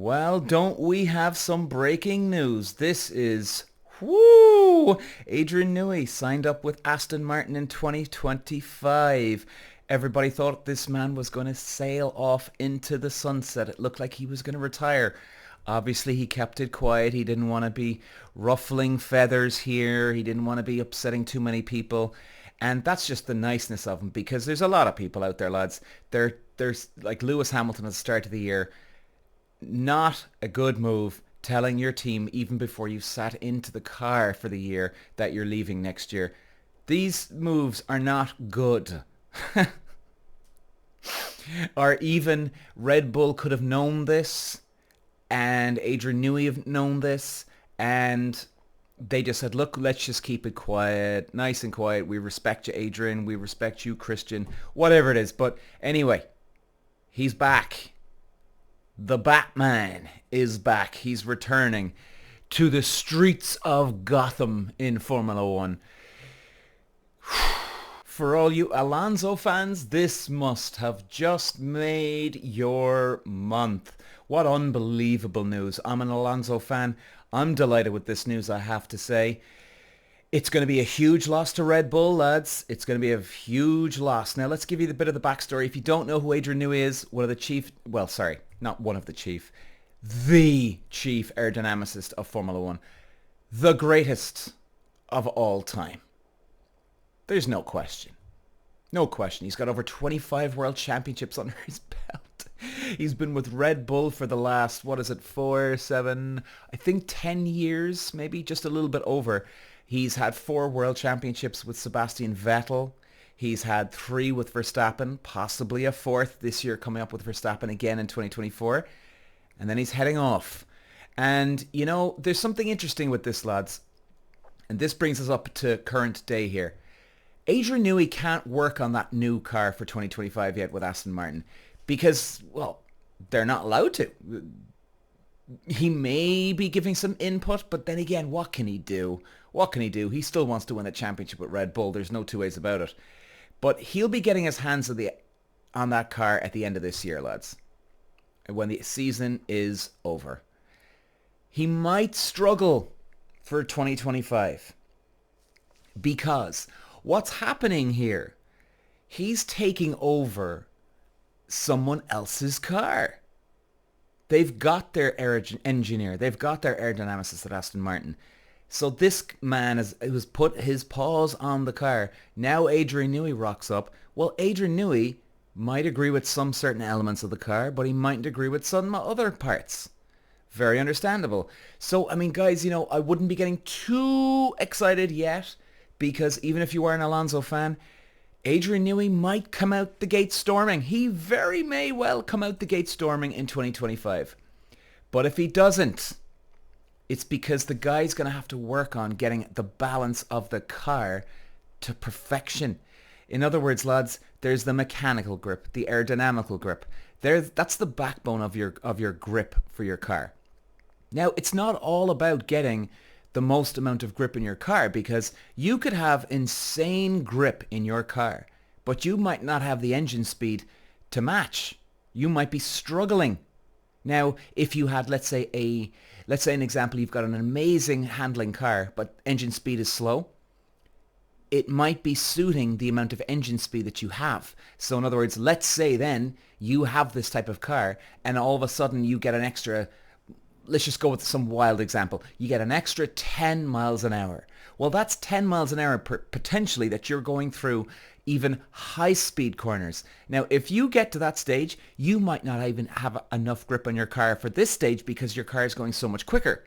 Well, don't we have some breaking news? This is, whoo! Adrian Newey signed up with Aston Martin in 2025. Everybody thought this man was going to sail off into the sunset. It looked like he was going to retire. Obviously, he kept it quiet. He didn't want to be ruffling feathers here. He didn't want to be upsetting too many people. And that's just the niceness of him, because there's a lot of people out there, lads. There's like Lewis Hamilton at the start of the year. Not a good move telling your team even before you sat into the car for the year that you're leaving next year. These moves are not good. Or even Red Bull could have known this, and Adrian Newey have known this, and they just said, look, let's just keep it quiet, nice and quiet. We respect you, Adrian. We respect you, Christian. Whatever it is. But anyway, he's back. The Batman is back. He's returning to the streets of Gotham in Formula One. For all you Alonso fans, this must have just made your month. What unbelievable news. I'm an Alonso fan. I'm delighted with this news, I have to say. It's going to be a huge loss to Red Bull, lads. It's going to be a huge loss. Now, let's give you a bit of the backstory. If you don't know who Adrian Newey is, the chief aerodynamicist of Formula One. The greatest of all time. There's no question. No question. He's got over 25 world championships under his belt. He's been with Red Bull for the last, 10 years, maybe just a little bit over. He's had 4 world championships with Sebastian Vettel. He's had 3 with Verstappen, possibly a 4th this year coming up with Verstappen again in 2024. And then he's heading off. And, there's something interesting with this, lads. And this brings us up to current day here. Adrian Newey can't work on that new car for 2025 yet with Aston Martin because, they're not allowed to. He may be giving some input, but then again, what can he do? He still wants to win a championship with Red Bull. There's no two ways about it. But he'll be getting his hands on that car at the end of this year, lads, when the season is over. He might struggle for 2025 because what's happening here? He's taking over someone else's car. They've got their engineer. They've got their aerodynamicist at Aston Martin. So this man has put his paws on the car. Now Adrian Newey rocks up. Well, Adrian Newey might agree with some certain elements of the car, but he mightn't agree with some other parts. Very understandable. So, guys, I wouldn't be getting too excited yet, because even if you are an Alonso fan, Adrian Newey might come out the gate storming. He very may well come out the gate storming in 2025. But if he doesn't, it's because the guy's going to have to work on getting the balance of the car to perfection. In other words, lads, there's the mechanical grip, the aerodynamical grip. That's the backbone of your grip for your car. Now, it's not all about getting the most amount of grip in your car, because you could have insane grip in your car, but you might not have the engine speed to match. You might be struggling. Now, if you had, let's say an example, you've got an amazing handling car, but engine speed is slow, it might be suiting the amount of engine speed that you have. So in other words, let's say then you have this type of car and all of a sudden you get an extra, let's just go with some wild example. You get an extra 10 miles an hour. Well, that's 10 miles an hour potentially that you're going through even high-speed corners. Now, if you get to that stage, you might not even have enough grip on your car for this stage because your car is going so much quicker,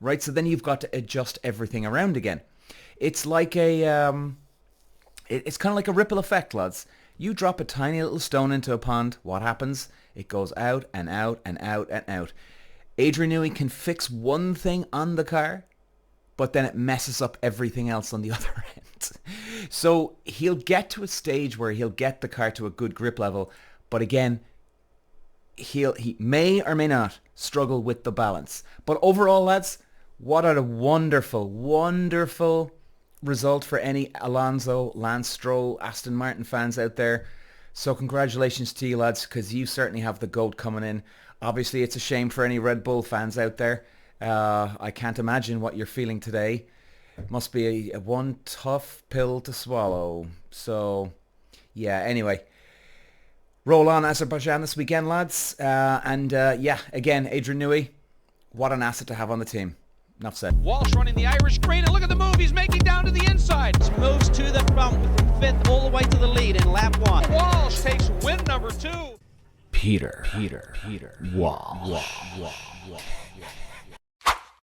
right? So then you've got to adjust everything around again. It's like it's kind of like a ripple effect, lads. You drop a tiny little stone into a pond, what happens? It goes out and out and out and out. Adrian Newey can fix one thing on the car, but then it messes up everything else on the other end. So he'll get to a stage where he'll get the car to a good grip level, but again, he may or may not struggle with the balance. But overall, lads, what a wonderful, wonderful result for any Alonso, Lance Stroll, Aston Martin fans out there. So congratulations to you, lads, because you certainly have the GOAT coming in. Obviously, it's a shame for any Red Bull fans out there. I can't imagine what you're feeling today. Must be a one tough pill to swallow. So, yeah, anyway. Roll on Azerbaijan this weekend, lads. Yeah, again, Adrian Newey, what an asset to have on the team. Enough said. Walsh running the Irish green, and look at the move. He's making down to the inside. Moves to the front from 5th all the way to the lead in lap 1. Walsh takes win number 2. Peter Walsh.